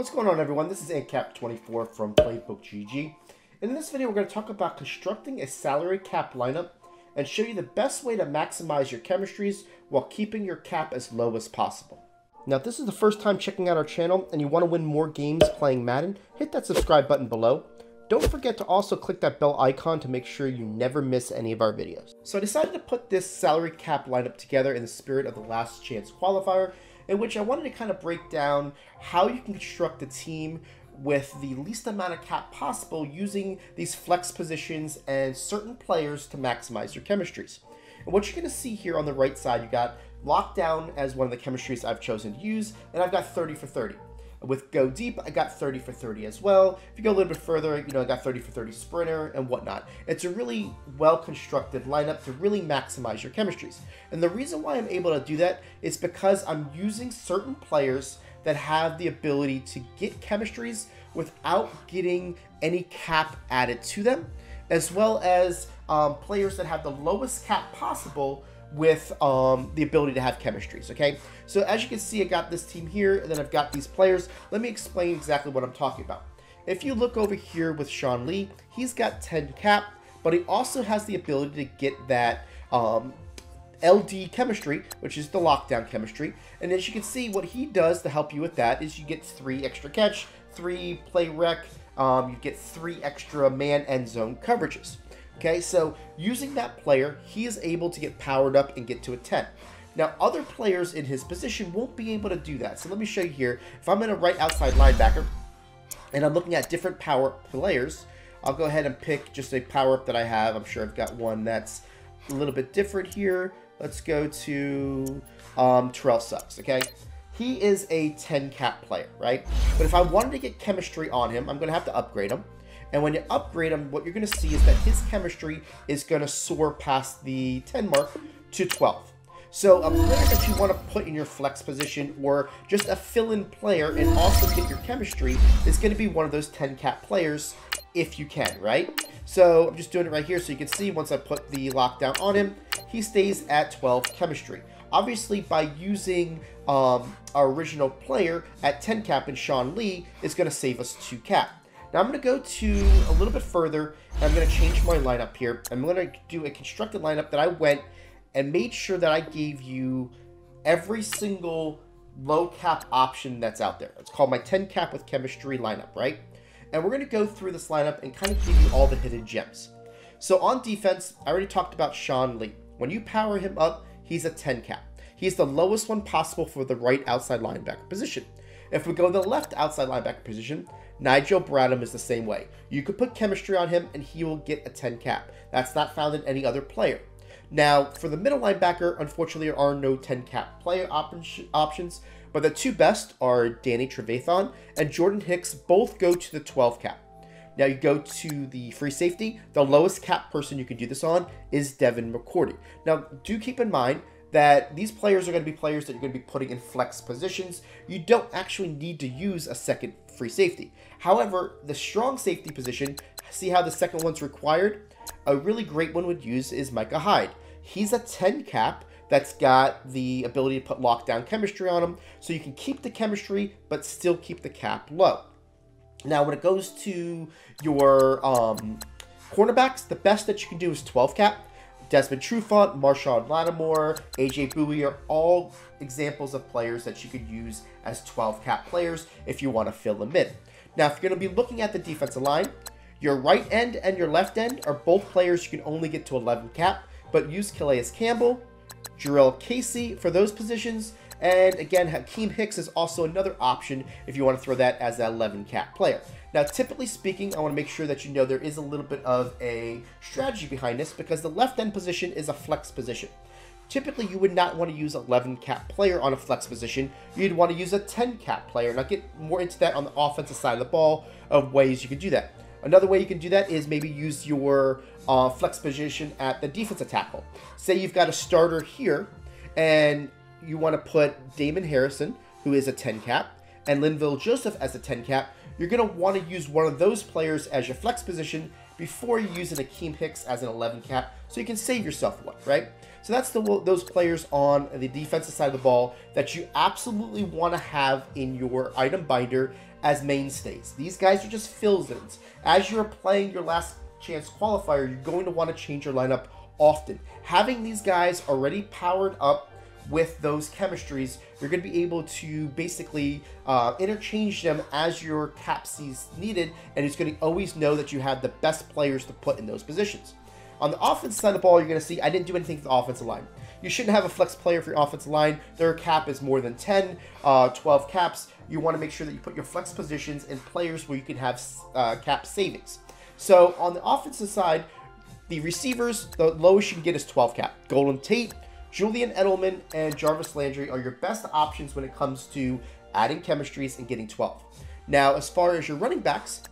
What's going on, everyone? This is AncapTwenty4 from Playbook GG. In this video, we're going to talk about constructing a salary cap lineup and show you the best way to maximize your chemistries while keeping your cap as low as possible. Now, if this is the first time checking out our channel and you want to win more games playing Madden, hit that subscribe button below. Don't forget to also click that bell icon to make sure you never miss any of our videos. So I decided to put this salary cap lineup together in the spirit of the last chance qualifier, in which I wanted to kind of break down how you can construct a team with the least amount of cap possible using these flex positions and certain players to maximize your chemistries. And what you're going to see here on the right side, you got Lockdown as one of the chemistries I've chosen to use, and I've got 30 for 30. With Go Deep, I got 30 for 30 as well. If you go a little bit further, I got 30 for 30 Sprinter and whatnot. It's a really well-constructed lineup to really maximize your chemistries. And the reason why I'm able to do that is because I'm using certain players that have the ability to get chemistries without getting any cap added to them, as well as players that have the lowest cap possible with the ability to have chemistries, okay? So as you can see, I got this team here, and then I've got these players. Let me explain exactly what I'm talking about. If you look over here with Sean Lee, he's got 10 cap, but he also has the ability to get that LD chemistry, which is the lockdown chemistry. And as you can see, what he does to help you with that is you get 3 extra catch, 3 play rec, you get 3 extra man end zone coverages. Okay, so using that player, he is able to get powered up and get to a 10. Now, other players in his position won't be able to do that. So let me show you here. If I'm in a right outside linebacker and I'm looking at different power players, I'll go ahead and pick just a power up that I have. I'm sure I've got one that's a little bit different here. Let's go to Terrell Suggs, okay? He is a 10 cap player, right? But if I wanted to get chemistry on him, I'm going to have to upgrade him. And when you upgrade him, what you're going to see is that his chemistry is going to soar past the 10 mark to 12. So a player that you want to put in your flex position or just a fill-in player and also get your chemistry is going to be one of those 10 cap players if you can, right? So I'm just doing it right here so you can see once I put the lockdown on him, he stays at 12 chemistry. Obviously, by using our original player at 10 cap in Sean Lee, is going to save us 2 cap. Now I'm going to go to a little bit further, and I'm going to change my lineup here. I'm going to do a constructed lineup that I went and made sure that I gave you every single low cap option that's out there. It's called my 10 cap with chemistry lineup, right? And we're going to go through this lineup and kind of give you all the hidden gems. So on defense, I already talked about Sean Lee. When you power him up, he's a 10 cap. He's the lowest one possible for the right outside linebacker position. If we go to the left outside linebacker position, Nigel Bradham is the same way. You could put chemistry on him and he will get a 10 cap. That's not found in any other player. Now, for the middle linebacker, unfortunately, there are no 10 cap player options, but the 2 best are Danny Trevathan and Jordan Hicks. Both go to the 12 cap. Now you go to the free safety. The lowest cap person you can do this on is Devin McCourty. Now, do keep in mind that these players are going to be players that you're going to be putting in flex positions. You don't actually need to use a second free safety. However, the strong safety position, see how the second one's required? A really great one would use is Micah Hyde. He's a 10 cap that's got the ability to put lockdown chemistry on him, so you can keep the chemistry but still keep the cap low. Now, when it goes to your cornerbacks, the best that you can do is 12 cap. Desmond Trufant, Marshawn Lattimore, AJ Bowie are all examples of players that you could use as 12 cap players if you want to fill them in. Now, if you're going to be looking at the defensive line, your right end and your left end are both players you can only get to 11 cap, but use Calais Campbell, Jarrell Casey for those positions, and again, Hakeem Hicks is also another option if you want to throw that as an 11 cap player. Now, typically speaking, I want to make sure that you know there is a little bit of a strategy behind this because the left end position is a flex position. Typically, you would not want to use an 11 cap player on a flex position. You'd want to use a 10 cap player. And I'll get more into that on the offensive side of the ball of ways you can do that. Another way you can do that is maybe use your flex position at the defensive tackle. Say you've got a starter here and you want to put Damon Harrison, who is a 10 cap, and Linville Joseph as a 10 cap. You're going to want to use one of those players as your flex position before you use an Akeem Hicks as an 11 cap, so you can save yourself one, right? So that's those players on the defensive side of the ball that you absolutely want to have in your item binder as mainstays. These guys are just fill-ins. As you're playing your last chance qualifier, you're going to want to change your lineup often. Having these guys already powered up with those chemistries, you're going to be able to basically interchange them as your cap sees needed, and it's going to always know that you have the best players to put in those positions. On the offensive side of the ball, you're going to see I didn't do anything to the offensive line. You shouldn't have a flex player for your offensive line. Their cap is more than 10, 12 caps. You want to make sure that you put your flex positions in players where you can have cap savings. So on the offensive side, the receivers, the lowest you can get is 12 cap. Golden Tate, Julian Edelman, and Jarvis Landry are your best options when it comes to adding chemistries and getting 12. Now, as far as your running backs,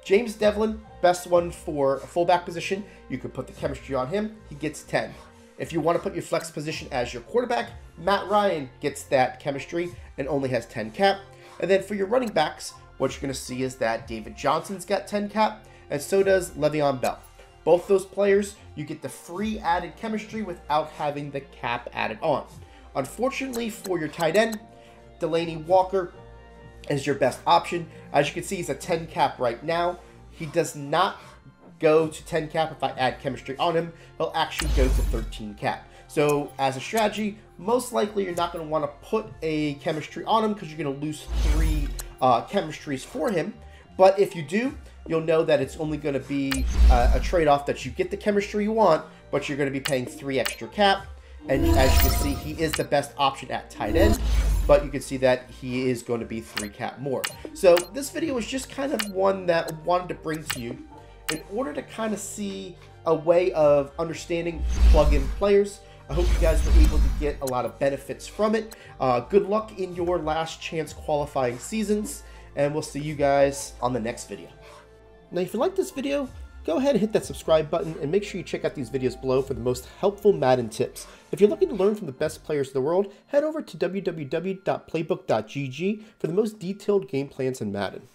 James Devlin, best one for a fullback position. You could put the chemistry on him. He gets 10. If you want to put your flex position as your quarterback, Matt Ryan gets that chemistry and only has 10 cap. And then for your running backs, what you're going to see is that David Johnson's got 10 cap, and so does Le'Veon Bell. Both those players, you get the free added chemistry without having the cap added on. Unfortunately for your tight end, Delaney Walker is your best option. As you can see, he's a 10 cap right now. He does not go to 10 cap if I add chemistry on him. He'll actually go to 13 cap. So as a strategy, most likely you're not going to want to put a chemistry on him because you're going to lose 3 chemistries for him. But if you do, you'll know that it's only going to be a trade-off that you get the chemistry you want, but you're going to be paying 3 extra cap. And as you can see, he is the best option at tight end, but you can see that he is going to be 3 cap more. So this video was just kind of one that I wanted to bring to you in order to kind of see a way of understanding plug-in players. I hope you guys were able to get a lot of benefits from it. Good luck in your last chance qualifying seasons, and we'll see you guys on the next video. Now, if you like this video, go ahead and hit that subscribe button and make sure you check out these videos below for the most helpful Madden tips. If you're looking to learn from the best players in the world, head over to www.playbook.gg for the most detailed game plans in Madden.